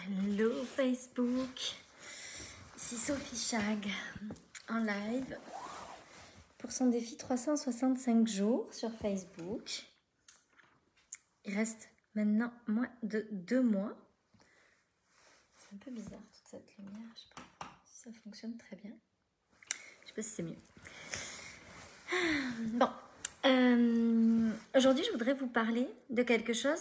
Hello Facebook, ici Sophie Chag en live pour son défi 365 jours sur Facebook. Il reste maintenant moins de 2 mois. C'est un peu bizarre toute cette lumière, je sais pas si ça fonctionne très bien. Je sais pas si c'est mieux. Bon, aujourd'hui je voudrais vous parler de quelque chose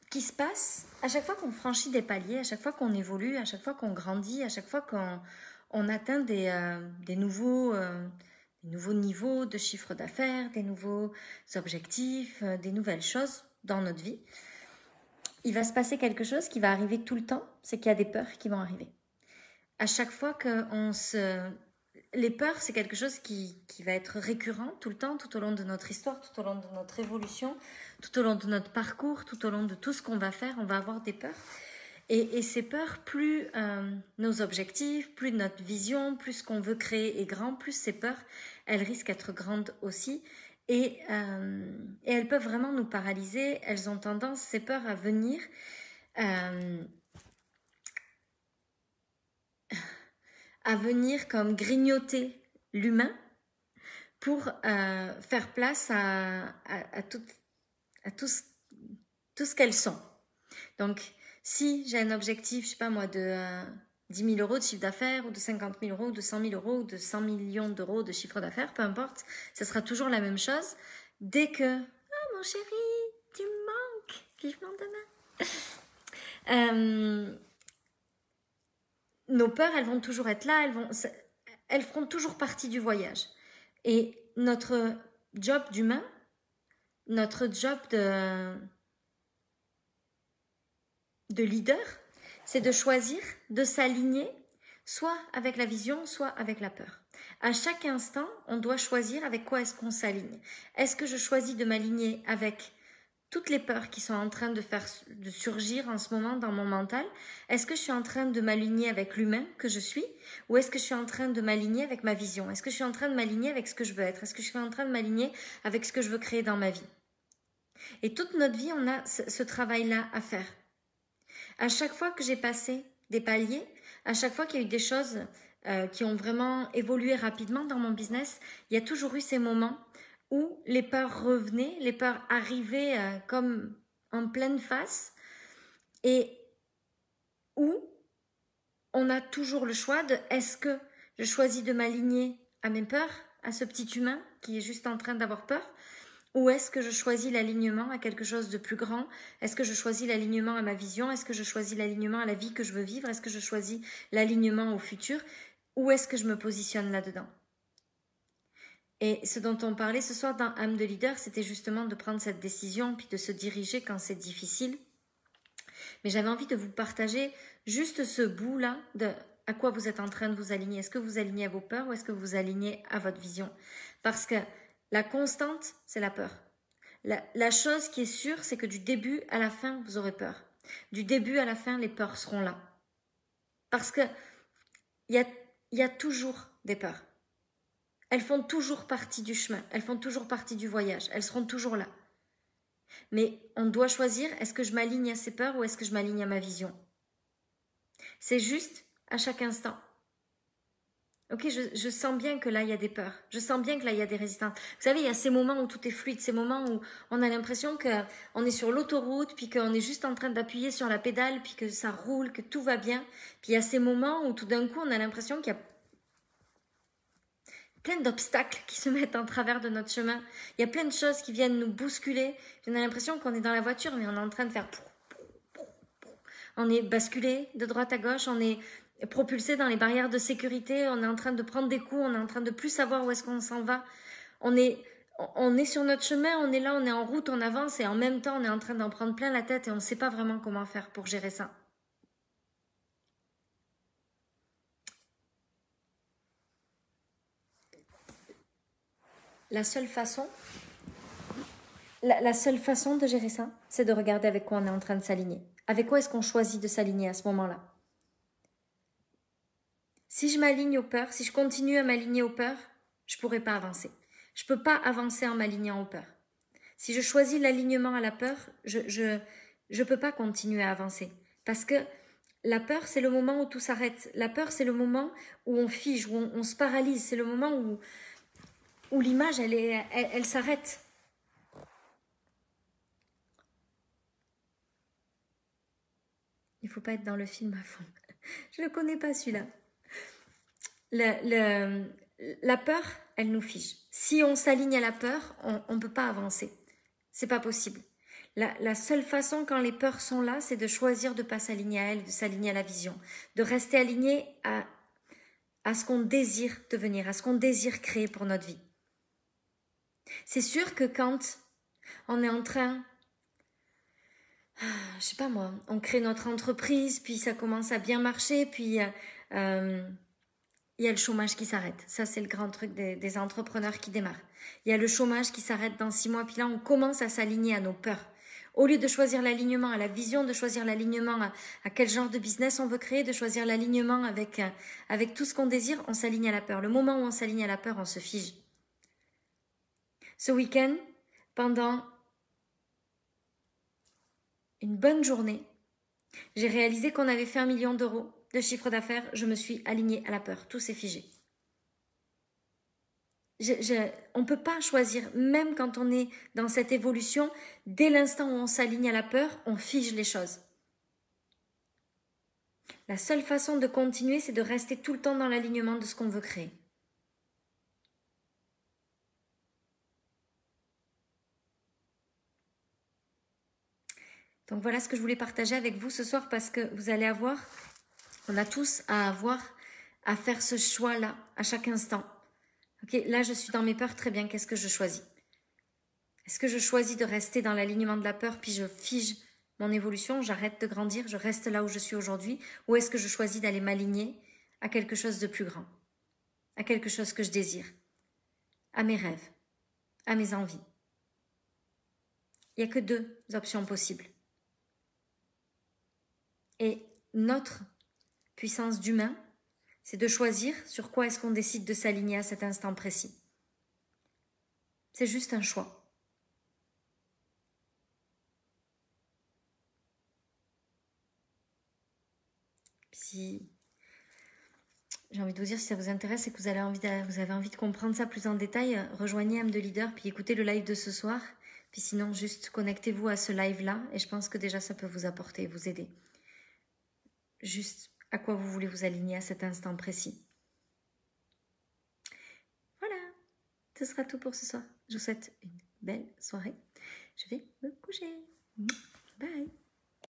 qui se passe à chaque fois qu'on franchit des paliers, à chaque fois qu'on évolue, à chaque fois qu'on grandit, à chaque fois qu'on atteint des nouveaux niveaux de chiffre d'affaires, des nouveaux objectifs, des nouvelles choses dans notre vie. Il va se passer quelque chose qui va arriver tout le temps, c'est qu'il y a des peurs qui vont arriver. À chaque fois les peurs, c'est quelque chose qui va être récurrent tout le temps, tout au long de notre histoire, tout au long de notre évolution, tout au long de notre parcours, tout au long de tout ce qu'on va faire, on va avoir des peurs. Et ces peurs, plus nos objectifs, plus notre vision, plus ce qu'on veut créer est grand, plus ces peurs, elles risquent d'être grandes aussi. Et elles peuvent vraiment nous paralyser. Elles ont tendance, ces peurs, à venir comme grignoter l'humain pour faire place à tout ce qu'elles sont. Donc, si j'ai un objectif, je sais pas moi, de 10 000 euros de chiffre d'affaires, ou de 50 000 euros, ou de 100 000 euros, ou de 100 millions d'euros de chiffre d'affaires, peu importe, ça sera toujours la même chose. Dès que, ah mon chéri, tu me manques, vivement demain. Nos peurs, elles vont toujours être là, elles feront toujours partie du voyage. Et notre job d'humain, notre job de leader, c'est de choisir, de s'aligner, soit avec la vision, soit avec la peur. À chaque instant, on doit choisir avec quoi est-ce qu'on s'aligne. Est-ce que je choisis de m'aligner avec toutes les peurs qui sont en train de surgir en ce moment dans mon mental? Est-ce que je suis en train de m'aligner avec l'humain que je suis? Ou est-ce que je suis en train de m'aligner avec ma vision? Est-ce que je suis en train de m'aligner avec ce que je veux être? Est-ce que je suis en train de m'aligner avec ce que je veux créer dans ma vie? Et toute notre vie, on a ce travail-là à faire. À chaque fois que j'ai passé des paliers, à chaque fois qu'il y a eu des choses qui ont vraiment évolué rapidement dans mon business, il y a toujours eu ces moments où les peurs revenaient, les peurs arrivaient comme en pleine face, et où on a toujours le choix de, est-ce que je choisis de m'aligner à mes peurs, à ce petit humain qui est juste en train d'avoir peur, ou est-ce que je choisis l'alignement à quelque chose de plus grand? Est-ce que je choisis l'alignement à ma vision? Est-ce que je choisis l'alignement à la vie que je veux vivre? Est-ce que je choisis l'alignement au futur? Où est-ce que je me positionne là-dedans? Et ce dont on parlait ce soir dans âme de leader, c'était justement de prendre cette décision, puis de se diriger quand c'est difficile. Mais j'avais envie de vous partager juste ce bout-là de à quoi vous êtes en train de vous aligner. Est-ce que vous alignez à vos peurs ou est-ce que vous alignez à votre vision? Parce que la constante, c'est la peur. La chose qui est sûre, c'est que du début à la fin, vous aurez peur. Du début à la fin, les peurs seront là. Parce que il y a toujours des peurs. Elles font toujours partie du chemin. Elles font toujours partie du voyage. Elles seront toujours là. Mais on doit choisir, est-ce que je m'aligne à ces peurs ou est-ce que je m'aligne à ma vision? C'est juste à chaque instant. Ok, je sens bien que là, il y a des peurs. Je sens bien que là, il y a des résistances. Vous savez, il y a ces moments où tout est fluide, ces moments où on a l'impression qu'on est sur l'autoroute, puis qu'on est juste en train d'appuyer sur la pédale, puis que ça roule, que tout va bien. Puis il y a ces moments où tout d'un coup, on a l'impression qu'il y a plein d'obstacles qui se mettent en travers de notre chemin. Il y a plein de choses qui viennent nous bousculer. Puis on a l'impression qu'on est dans la voiture, mais on est en train de faire... On est basculé de droite à gauche, on est propulsé dans les barrières de sécurité, on est en train de prendre des coups, on est en train de plus savoir où est-ce qu'on s'en va. On est sur notre chemin, on est là, on est en route, on avance, et en même temps, on est en train d'en prendre plein la tête et on ne sait pas vraiment comment faire pour gérer ça. La seule façon de gérer ça, c'est de regarder avec quoi on est en train de s'aligner. Avec quoi est-ce qu'on choisit de s'aligner à ce moment-là? Si je m'aligne aux peurs, si je continue à m'aligner aux peurs, je ne pourrai pas avancer. Je ne peux pas avancer en m'alignant aux peurs. Si je choisis l'alignement à la peur, je peux pas continuer à avancer. Parce que la peur, c'est le moment où tout s'arrête. La peur, c'est le moment où on fige, où on se paralyse. C'est le moment où l'image, elle s'arrête. Il faut pas être dans le film à fond. Je ne le connais pas celui-là. La peur, elle nous fige. Si on s'aligne à la peur, on ne peut pas avancer. C'est pas possible. La seule façon quand les peurs sont là, c'est de choisir de ne pas s'aligner à elles, de s'aligner à la vision, de rester aligné à ce qu'on désire devenir, à ce qu'on désire créer pour notre vie. C'est sûr que quand on est en train, je sais pas moi, on crée notre entreprise, puis ça commence à bien marcher, puis il y a le chômage qui s'arrête. Ça, c'est le grand truc des entrepreneurs qui démarrent. Il y a le chômage qui s'arrête dans 6 mois, puis là, on commence à s'aligner à nos peurs. Au lieu de choisir l'alignement à la vision, de choisir l'alignement à quel genre de business on veut créer, de choisir l'alignement avec tout ce qu'on désire, on s'aligne à la peur. Le moment où on s'aligne à la peur, on se fige. Ce week-end, pendant une bonne journée, j'ai réalisé qu'on avait fait 1 million d'euros de chiffre d'affaires. Je me suis alignée à la peur. Tout s'est figé. On ne peut pas choisir, même quand on est dans cette évolution, dès l'instant où on s'aligne à la peur, on fige les choses. La seule façon de continuer, c'est de rester tout le temps dans l'alignement de ce qu'on veut créer. Donc voilà ce que je voulais partager avec vous ce soir, parce que vous allez avoir, on a tous à faire ce choix-là à chaque instant. Ok, là je suis dans mes peurs, très bien, qu'est-ce que je choisis? Est-ce que je choisis de rester dans l'alignement de la peur, puis je fige mon évolution, j'arrête de grandir, je reste là où je suis aujourd'hui, ou est-ce que je choisis d'aller m'aligner à quelque chose de plus grand, à quelque chose que je désire, à mes rêves, à mes envies? Il n'y a que 2 options possibles. Et notre puissance d'humain, c'est de choisir sur quoi est-ce qu'on décide de s'aligner à cet instant précis. C'est juste un choix. Si j'ai envie de vous dire, si ça vous intéresse et que vous avez envie de comprendre ça plus en détail, rejoignez âme de leader, puis écoutez le live de ce soir. Puis sinon, juste connectez-vous à ce live-là et je pense que déjà ça peut vous apporter, vous aider. Juste à quoi vous voulez vous aligner à cet instant précis. Voilà, ce sera tout pour ce soir. Je vous souhaite une belle soirée. Je vais me coucher.